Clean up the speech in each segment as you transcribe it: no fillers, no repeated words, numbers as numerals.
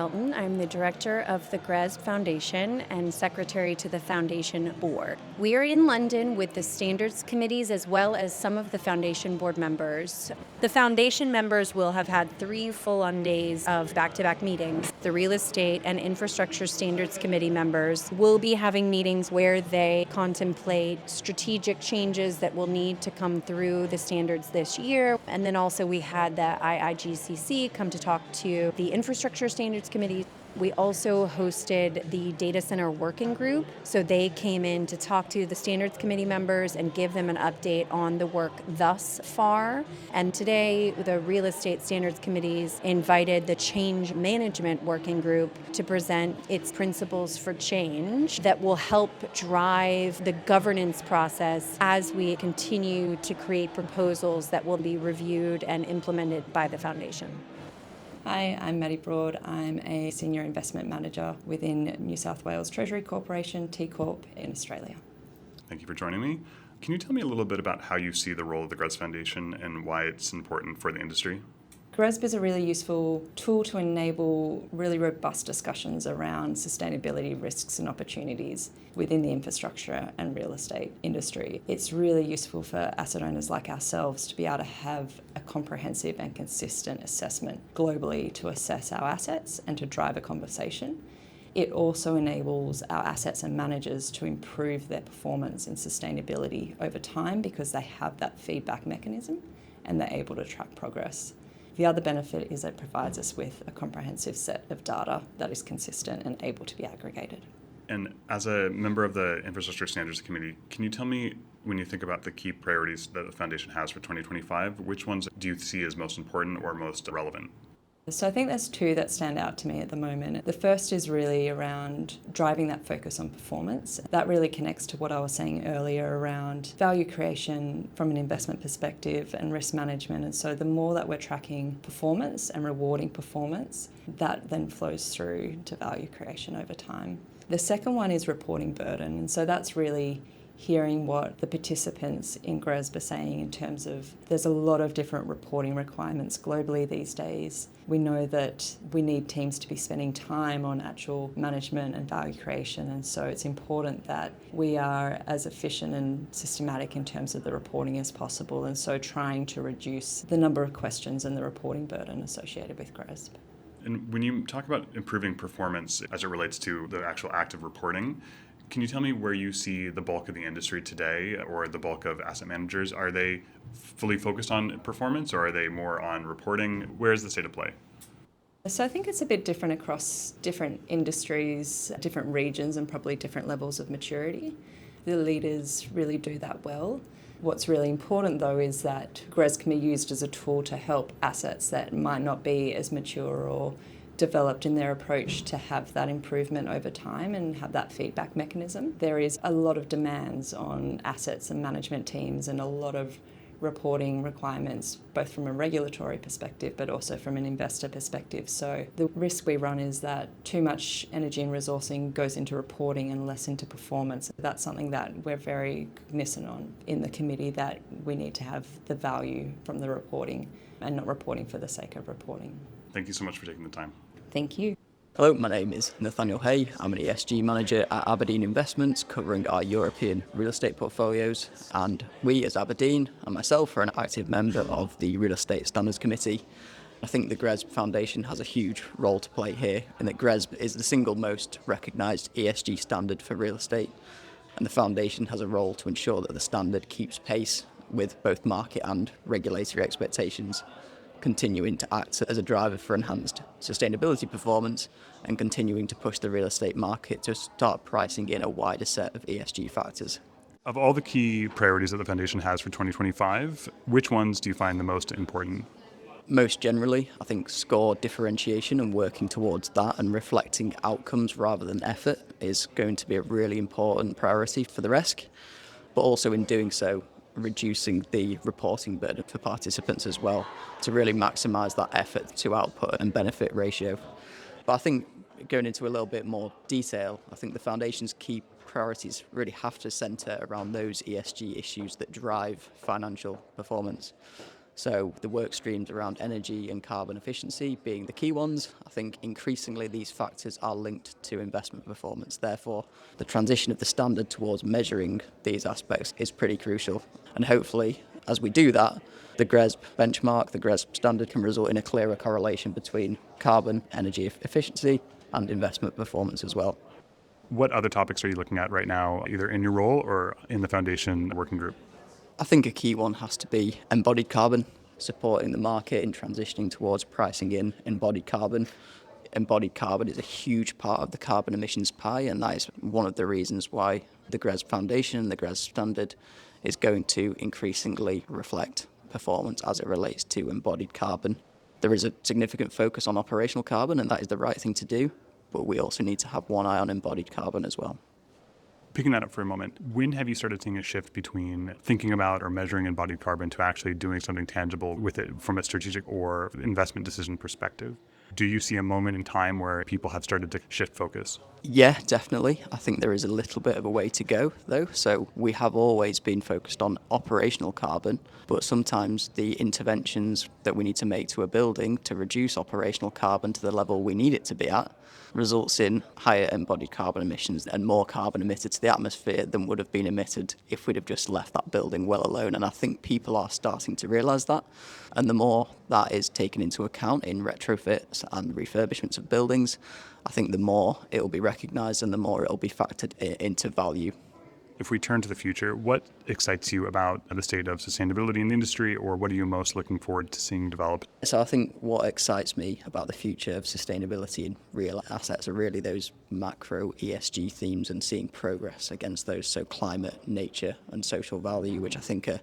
Welton. I'm the director of the GRESB Foundation and secretary to the foundation board. We are in London with the standards committees as well as some of the foundation board members. The foundation members will have had 3 full-on days of back-to-back meetings. The real estate and infrastructure standards committee members will be having meetings where they contemplate strategic changes that will need to come through the standards this year. And then also we had the IIGCC come to talk to the Infrastructure Standards Committee. We also hosted the Data Center Working Group, so they came in to talk to the Standards Committee members and give them an update on the work thus far. And today, the Real Estate Standards Committees invited the Change Management Working Group to present its principles for change that will help drive the governance process as we continue to create proposals that will be reviewed and implemented by the Foundation. Hi, I'm Maddie. I'm a Senior Investment Manager within New South Wales Treasury Corporation, TCorp, in Australia. Thank you for joining me. Can you tell me a little bit about how you see the role of the GRESB Foundation and why it's important for the industry? GRESB is a really useful tool to enable really robust discussions around sustainability risks and opportunities within the infrastructure and real estate industry. It's really useful for asset owners like ourselves to be able to have a comprehensive and consistent assessment globally to assess our assets and to drive a conversation. It also enables our assets and managers to improve their performance and sustainability over time because they have that feedback mechanism and they're able to track progress. The other benefit is it provides us with a comprehensive set of data that is consistent and able to be aggregated. And as a member of the Infrastructure Standards Committee, can you tell me, when you think about the key priorities that the Foundation has for 2025, which ones do you see as most important or most relevant? So I think there's 2 that stand out to me at the moment. The first is really around driving that focus on performance. That really connects to what I was saying earlier around value creation from an investment perspective and risk management. And so the more that we're tracking performance and rewarding performance, that then flows through to value creation over time. The second one is reporting burden. And so that's really hearing what the participants in GRESB are saying in terms of there's a lot of different reporting requirements globally these days. We know that we need teams to be spending time on actual management and value creation, and so it's important that we are as efficient and systematic in terms of the reporting as possible, and so trying to reduce the number of questions and the reporting burden associated with GRESB. And when you talk about improving performance as it relates to the actual act of reporting, can you tell me where you see the bulk of the industry today or the bulk of asset managers? Are they fully focused on performance or are they more on reporting? Where is the state of play? So I think it's a bit different across different industries, different regions, and probably different levels of maturity. The leaders really do that well. What's really important though is that GRESB can be used as a tool to help assets that might not be as mature or developed in their approach to have that improvement over time and have that feedback mechanism. There is a lot of demands on assets and management teams and a lot of reporting requirements, both from a regulatory perspective but also from an investor perspective. So the risk we run is that too much energy and resourcing goes into reporting and less into performance. That's something that we're very cognizant on in the committee, that we need to have the value from the reporting and not reporting for the sake of reporting. Thank you so much for taking the time. Thank you. Hello, my name is Nathaniel. I'm an ESG manager at Aberdeen Investments, covering our European real estate portfolios. And we, as Aberdeen and myself, are an active member of the Real Estate Standards Committee. I think the GRESB Foundation has a huge role to play here, in that GRESB is the single most recognised ESG standard for real estate. And the Foundation has a role to ensure that the standard keeps pace with both market and regulatory expectations, continuing to act as a driver for enhanced sustainability performance and continuing to push the real estate market to start pricing in a wider set of ESG factors. Of all the key priorities that the Foundation has for 2025, which ones do you find the most important? Most generally, I think score differentiation and working towards that and reflecting outcomes rather than effort is going to be a really important priority for the RESC, but also in doing so, reducing the reporting burden for participants as well to really maximise that effort to output and benefit ratio. But I think going into a little bit more detail, I think the Foundation's key priorities really have to centre around those ESG issues that drive financial performance. So the work streams around energy and carbon efficiency being the key ones, I think increasingly these factors are linked to investment performance. Therefore, the transition of the standard towards measuring these aspects is pretty crucial. And hopefully, as we do that, the GRESB benchmark, the GRESB standard can result in a clearer correlation between carbon, energy efficiency and investment performance as well. What other topics are you looking at right now, either in your role or in the foundation working group? I think a key one has to be embodied carbon, supporting the market in transitioning towards pricing in embodied carbon. Embodied carbon is a huge part of the carbon emissions pie, and that is one of the reasons why the GRESB Foundation, the GRESB standard, is going to increasingly reflect performance as it relates to embodied carbon. There is a significant focus on operational carbon, and that is the right thing to do, but we also need to have one eye on embodied carbon as well. Picking that up for a moment, when have you started seeing a shift between thinking about or measuring embodied carbon to actually doing something tangible with it from a strategic or investment decision perspective? Do you see a moment in time where people have started to shift focus? Yeah, definitely. I think there is a little bit of a way to go, though. So we have always been focused on operational carbon, but sometimes the interventions that we need to make to a building to reduce operational carbon to the level we need it to be at results in higher embodied carbon emissions and more carbon emitted to the atmosphere than would have been emitted if we'd have just left that building well alone. And I think people are starting to realise that. And the more that is taken into account in retrofits and refurbishments of buildings, I think the more it will be recognised and the more it will be factored into value. If we turn to the future, what excites you about the state of sustainability in the industry, or what are you most looking forward to seeing develop? So I think what excites me about the future of sustainability in real assets are really those macro ESG themes and seeing progress against those. So climate, nature and social value, which I think are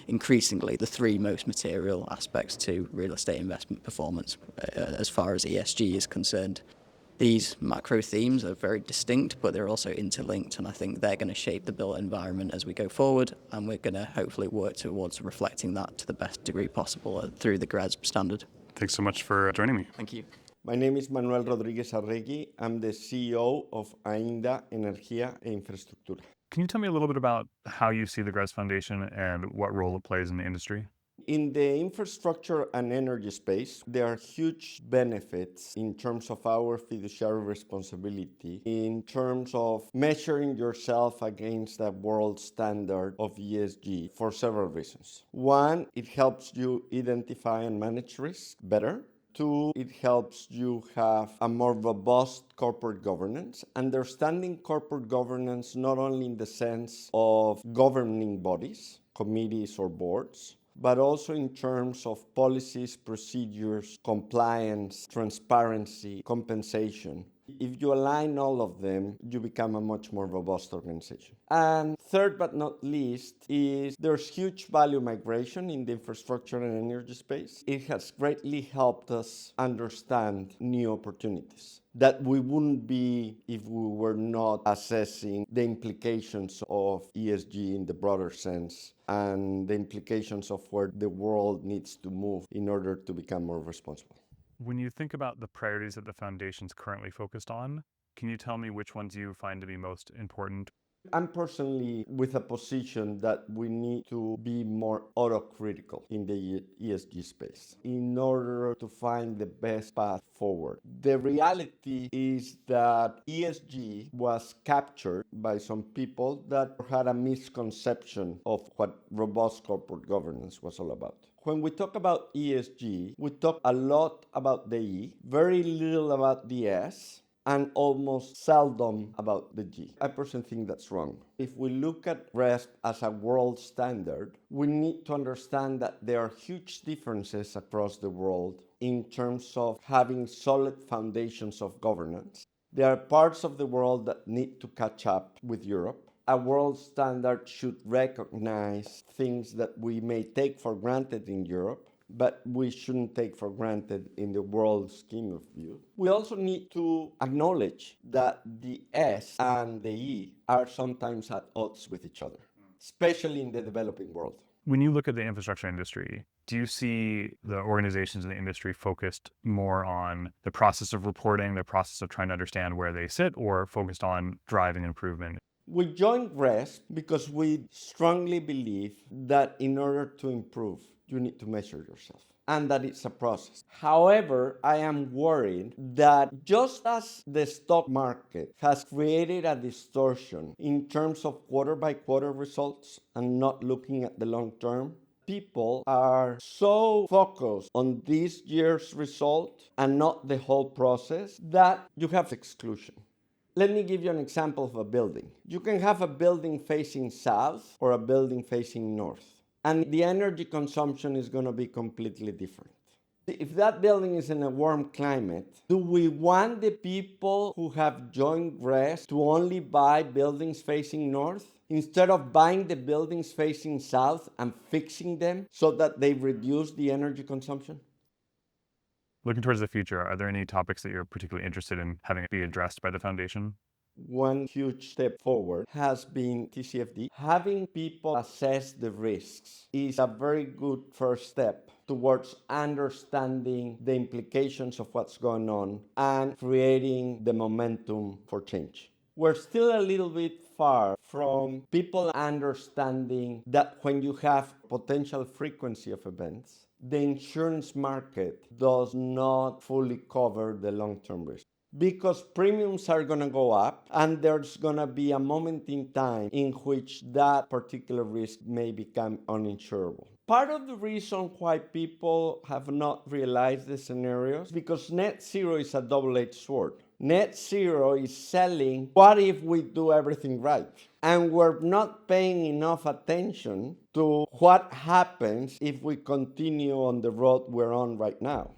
increasingly the three most material aspects to real estate investment performance as far as ESG is concerned. These macro themes are very distinct, but they're also interlinked, and I think they're going to shape the built environment as we go forward, and we're going to hopefully work towards reflecting that to the best degree possible through the GRESB standard. Thanks so much for joining me. Thank you. My name is Manuel Arregui. I'm the CEO of AINDA, Energía e Infraestructura. Can you tell me a little bit about how you see the GRESB Foundation and what role it plays in the industry? In the infrastructure and energy space, there are huge benefits in terms of our fiduciary responsibility, in terms of measuring yourself against the world standard of ESG for several reasons. One, it helps you identify and manage risk better. Two, it helps you have a more robust corporate governance, understanding corporate governance not only in the sense of governing bodies, committees or boards, but also in terms of policies, procedures, compliance, transparency, compensation. If you align all of them, you become a much more robust organization. And third but not least is there's huge value migration in the infrastructure and energy space. It has greatly helped us understand new opportunities that we wouldn't be if we were not assessing the implications of ESG in the broader sense and the implications of where the world needs to move in order to become more responsible. When you think about the priorities that the foundation's currently focused on, can you tell me which ones you find to be most important? I'm personally with a position that we need to be more autocritical in the ESG space in order to find the best path forward. The reality is that ESG was captured by some people that had a misconception of what robust corporate governance was all about. When we talk about ESG, we talk a lot about the E, very little about the S, and almost seldom about the G. I personally think that's wrong. If we look at GRESB as a world standard, we need to understand that there are huge differences across the world in terms of having solid foundations of governance. There are parts of the world that need to catch up with Europe. A world standard should recognize things that we may take for granted in Europe, but we shouldn't take for granted in the world scheme of view. We also need to acknowledge that the S and the E are sometimes at odds with each other, especially in the developing world. When you look at the infrastructure industry, do you see the organizations in the industry focused more on the process of reporting, the process of trying to understand where they sit, or focused on driving improvement? We joined GRESB because we strongly believe that in order to improve, you need to measure yourself, and that it's a process. However, I am worried that just as the stock market has created a distortion in terms of quarter by quarter results and not looking at the long term, people are so focused on this year's result and not the whole process that you have exclusion. Let me give you an example of a building. You can have a building facing south or a building facing north, and the energy consumption is going to be completely different. If that building is in a warm climate, do we want the people who have joined GRESB to only buy buildings facing north instead of buying the buildings facing south and fixing them so that they reduce the energy consumption? Looking towards the future, are there any topics that you're particularly interested in having be addressed by the foundation? One huge step forward has been TCFD. Having people assess the risks is a very good first step towards understanding the implications of what's going on and creating the momentum for change. We're still a little bit far from people understanding that when you have potential frequency of events, the insurance market does not fully cover the long-term risk. Because premiums are going to go up and there's going to be a moment in time in which that particular risk may become uninsurable. Part of the reason why people have not realized the scenarios is because net zero is a double-edged sword. Net zero is selling what if we do everything right? And we're not paying enough attention to what happens if we continue on the road we're on right now.